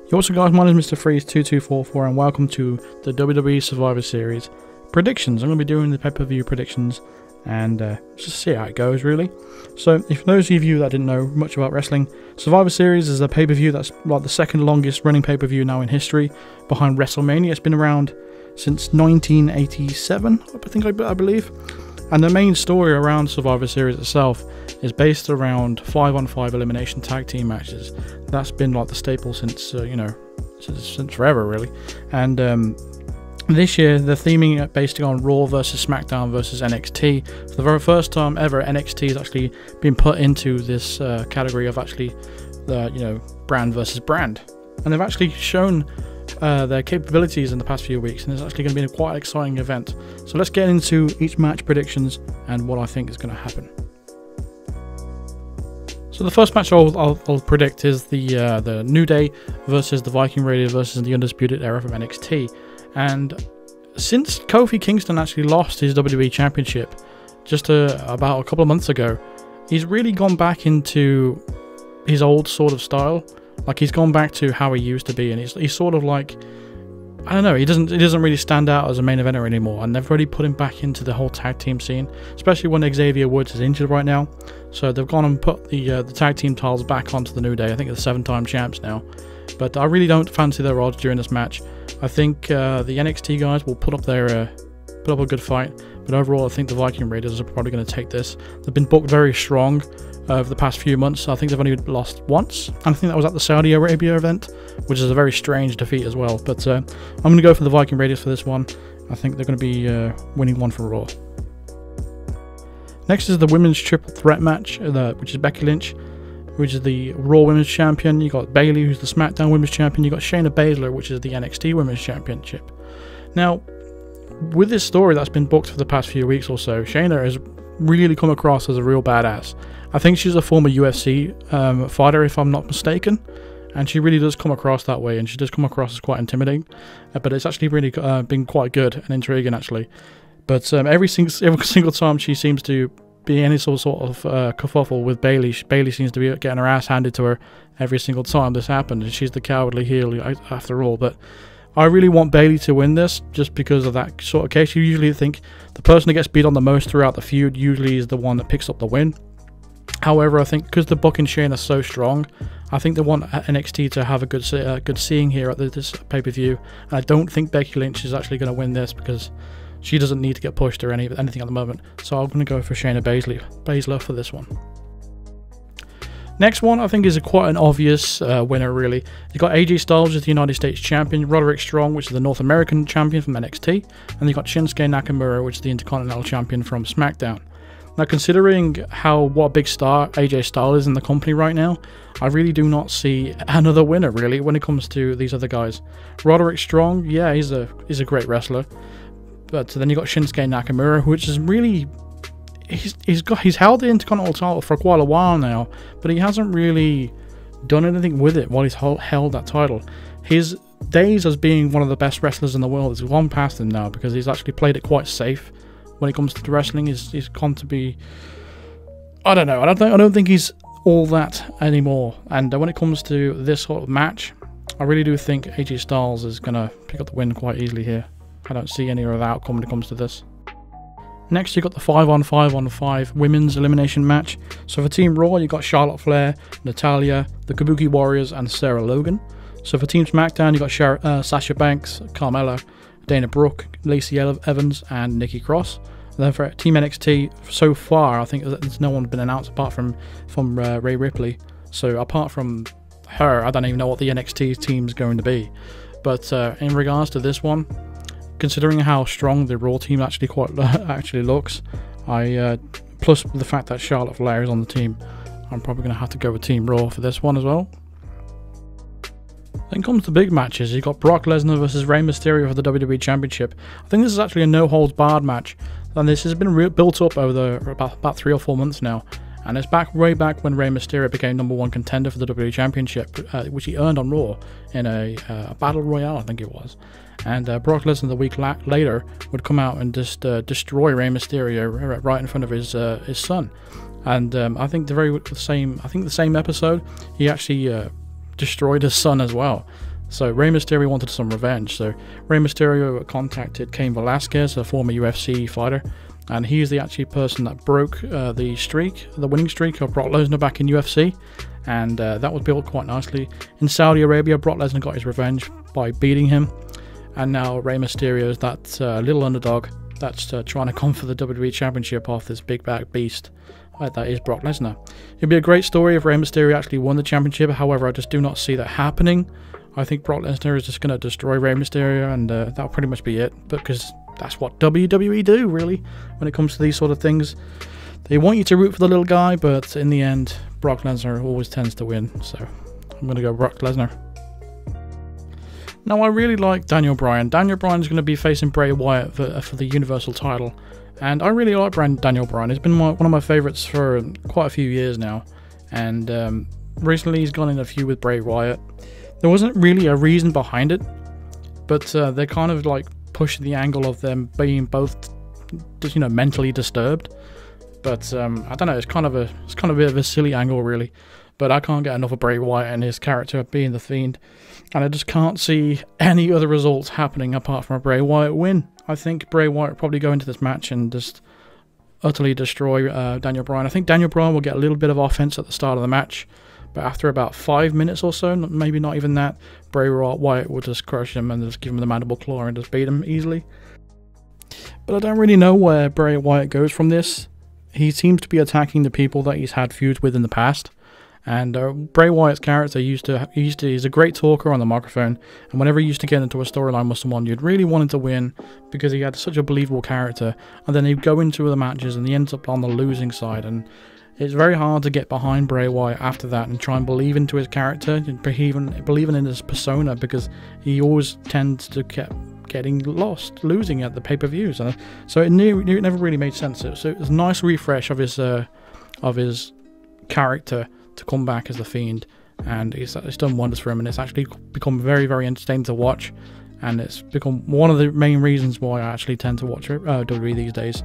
Yo, what's up guys, my name is Mr. Freeze2244 and welcome to the WWE Survivor Series predictions. I'm going to be doing the pay-per-view predictions and just see how it goes really. So if those of you that didn't know much about wrestling, Survivor Series is a pay-per-view that's like the second longest running pay-per-view now in history behind WrestleMania. It's been around since 1987, I believe. And the main story around Survivor Series itself is based around 5-on-5 elimination tag team matches. That's been like the staple since since forever really. And this year they're theming it based on Raw versus SmackDown versus NXT. For the very first time ever, NXT has actually been put into this category of actually brand versus brand, and they've actually shown their capabilities in the past few weeks, and it's actually going to be quite an exciting event. So let's get into each match predictions and what I think is going to happen. So the first match I'll predict is the New Day versus the Viking Raiders versus the Undisputed Era from NXT. And since Kofi Kingston actually lost his WWE Championship just about a couple of months ago, he's really gone back into his old sort of style. Like, he's gone back to how he used to be, and he's sort of like, I don't know, he doesn't really stand out as a main eventer anymore, and they've already put him back into the whole tag team scene, especially when Xavier Woods is injured right now. So they've gone and put the tag team titles back onto the New Day. I think they're 7-time champs now, but I really don't fancy their odds during this match. I think the NXT guys will put up a good fight, but overall I think the Viking Raiders are probably going to take this. They've been booked very strong over the past few months. I think they've only lost once, and I think that was at the Saudi Arabia event, which is a very strange defeat as well. But I'm going to go for the Viking Raiders for this one. I think they're going to be winning one for Raw. Next is the women's triple threat match, which is Becky Lynch, which is the Raw Women's Champion. You got Bayley, who's the SmackDown Women's Champion. You got Shayna Baszler, which is the NXT Women's Championship. Now, with this story that's been booked for the past few weeks or so, Shayna has really come across as a real badass. I think she's a former UFC fighter, if I'm not mistaken, and she really does come across that way, and she does come across as quite intimidating, but it's actually really been quite good and intriguing actually. But every single time she seems to be any sort of kerfuffle with Bayley, Bayley seems to be getting her ass handed to her every single time this happened, and she's the cowardly heel after all. But I really want Bayley to win this, just because of that sort of case. You usually think the person that gets beat on the most throughout the feud usually is the one that picks up the win. However, I think because the booking Shayna is so strong, I think they want NXT to have a good seeing here at this pay-per-view. And I don't think Becky Lynch is actually going to win this, because she doesn't need to get pushed or anything at the moment. So I'm going to go for Shayna Baszler for this one. Next one, I think, is quite an obvious winner, really. You've got AJ Styles as the United States Champion, Roderick Strong, which is the North American Champion from NXT, and you've got Shinsuke Nakamura, which is the Intercontinental Champion from SmackDown. Now, considering what a big star AJ Styles is in the company right now, I really do not see another winner, really, when it comes to these other guys. Roderick Strong, yeah, he's a great wrestler, but then you got Shinsuke Nakamura, which is really... He's held the Intercontinental title for quite a while now, but he hasn't really done anything with it while he's held that title. His days as being one of the best wrestlers in the world has gone past him now, because he's actually played it quite safe when it comes to wrestling. He's gone to be, I don't know, I don't think he's all that anymore. And when it comes to this sort of match, I really do think AJ Styles is going to pick up the win quite easily here. I don't see any other outcome when it comes to this. Next, you got the 5-on-5 women's elimination match. So for Team Raw, you got Charlotte Flair, Natalya, the Kabuki Warriors, and Sarah Logan. So for Team SmackDown, you got Sasha Banks, Carmella, Dana Brooke, Lacey Evans, and Nikki Cross. And then for Team NXT, so far, I think there's no one been announced apart from Rhea Ripley. So apart from her, I don't even know what the NXT team's going to be. But in regards to this one, considering how strong the Raw team actually looks, plus the fact that Charlotte Flair is on the team, I'm probably going to have to go with Team Raw for this one as well. Then comes the big matches. You've got Brock Lesnar versus Rey Mysterio for the WWE Championship. I think this is actually a no-holds-barred match, and this has been built up over about 3 or 4 months now. And it's way back when Rey Mysterio became #1 contender for the WWE Championship, which he earned on Raw in a Battle Royale, I think it was. And Brock Lesnar the week later would come out and just destroy Rey Mysterio right in front of his son. And I think the same episode, he actually destroyed his son as well. So Rey Mysterio wanted some revenge. So Rey Mysterio contacted Cain Velasquez, a former UFC fighter, and he's the actual person that broke the winning streak of Brock Lesnar back in UFC, and that was built quite nicely. In Saudi Arabia, Brock Lesnar got his revenge by beating him, and now Rey Mysterio is that little underdog that's trying to come for the WWE Championship off this big back beast that is Brock Lesnar. It'd be a great story if Rey Mysterio actually won the championship. However, I just do not see that happening. I think Brock Lesnar is just going to destroy Rey Mysterio, and that'll pretty much be it, because that's what WWE do, really, when it comes to these sort of things. They want you to root for the little guy, but in the end, Brock Lesnar always tends to win, so I'm going to go Brock Lesnar. Now, I really like Daniel Bryan. Daniel Bryan is going to be facing Bray Wyatt for the Universal title, and I really like Daniel Bryan. He's been one of my favourites for quite a few years now, and recently he's gone in a feud with Bray Wyatt. There wasn't really a reason behind it, but they kind of like pushing the angle of them being both, just, mentally disturbed. But I don't know. It's kind of a bit of a silly angle, really. But I can't get enough of Bray Wyatt and his character being the Fiend, and I just can't see any other results happening apart from a Bray Wyatt win. I think Bray Wyatt will probably go into this match and just utterly destroy Daniel Bryan. I think Daniel Bryan will get a little bit of offense at the start of the match, but after about 5 minutes or so, maybe not even that, Bray Wyatt will just crush him and just give him the mandible claw and just beat him easily. But I don't really know where Bray Wyatt goes from this. He seems to be attacking the people that he's had feuds with in the past. And Bray Wyatt's character he's a great talker on the microphone, and whenever he used to get into a storyline with someone, you'd really want him to win because he had such a believable character, and then he'd go into the matches and he ends up on the losing side, and it's very hard to get behind Bray Wyatt after that and try and believe into his character and believing in his persona, because he always tends to keep getting losing at the pay-per-views. So it never really made sense. So it was a nice refresh of his character to come back as the Fiend, and it's done wonders for him, and it's actually become very, very entertaining to watch, and it's become one of the main reasons why I actually tend to watch WWE these days.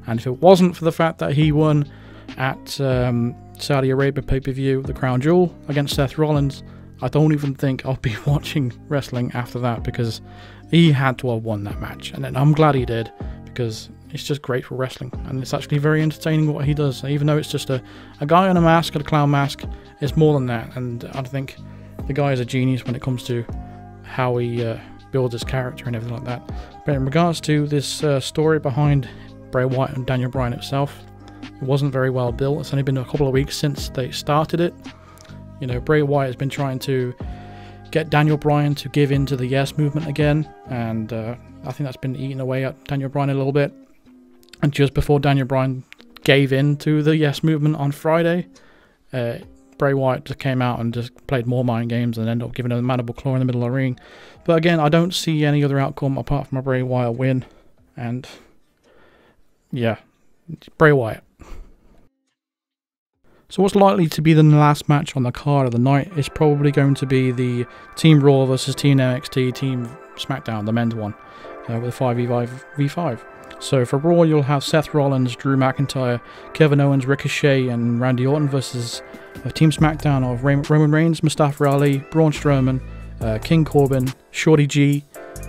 And if it wasn't for the fact that he won at Saudi Arabia pay-per-view, the Crown Jewel, against Seth Rollins, I don't even think I'll be watching wrestling after that, because he had to have won that match, and I'm glad he did, because it's just great for wrestling, and it's actually very entertaining what he does. Even though it's just a guy in a mask, a clown mask, it's more than that, and I think the guy is a genius when it comes to how he builds his character and everything like that. But in regards to this story behind Bray Wyatt and Daniel Bryan itself, it wasn't very well built. It's only been a couple of weeks since they started it. Bray Wyatt has been trying to get Daniel Bryan to give in to the Yes movement again, and I think that's been eating away at Daniel Bryan a little bit. And just before Daniel Bryan gave in to the Yes movement on Friday, Bray Wyatt just came out and just played more mind games and ended up giving him a mandible claw in the middle of the ring. But again, I don't see any other outcome apart from a Bray Wyatt win, and yeah, Bray Wyatt. So what's likely to be the last match on the card of the night is probably going to be the Team Raw versus Team NXT, Team SmackDown, the men's one, with 5v5. So for Raw, you'll have Seth Rollins, Drew McIntyre, Kevin Owens, Ricochet, and Randy Orton versus Team SmackDown of Roman Reigns, Mustafa Ali, Braun Strowman, King Corbin, Shorty G,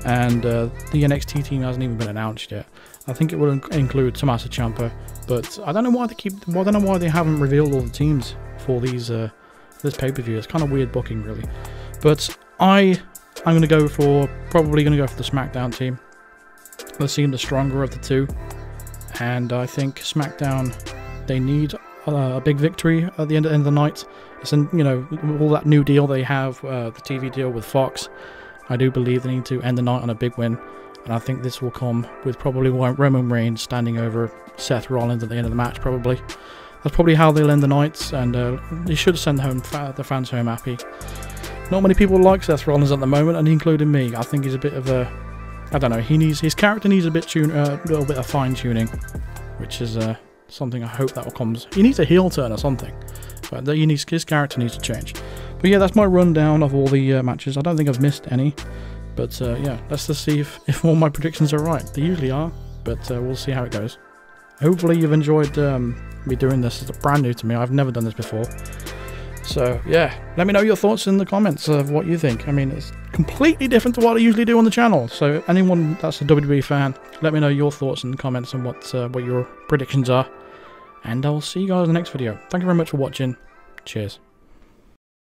and the NXT team hasn't even been announced yet. I think it will include Tommaso Ciampa, but I don't know why they haven't revealed all the teams for this pay-per-view. It's kind of weird booking, really. But I'm probably going to go for the SmackDown team. They seem the stronger of the two, and I think SmackDown, they need a big victory at the end of the night. It's all that new deal they have, the TV deal with Fox. I do believe they need to end the night on a big win. And I think this will come with probably Roman Reigns standing over Seth Rollins at the end of the match, probably. That's probably how they'll end the night, and they should send the fans home happy. Not many people like Seth Rollins at the moment, and including me. I think he's a bit of a... I don't know, his character needs a little bit of fine-tuning, which is something I hope that will come. He needs a heel turn or something, but his character needs to change. But yeah, that's my rundown of all the matches. I don't think I've missed any. But yeah, let's just see if all my predictions are right. They usually are, but we'll see how it goes. Hopefully you've enjoyed me doing this. It's brand new to me. I've never done this before. So yeah, let me know your thoughts in the comments of what you think. I mean, it's completely different to what I usually do on the channel. So anyone that's a WWE fan, let me know your thoughts in the comments and what your predictions are. And I'll see you guys in the next video. Thank you very much for watching. Cheers.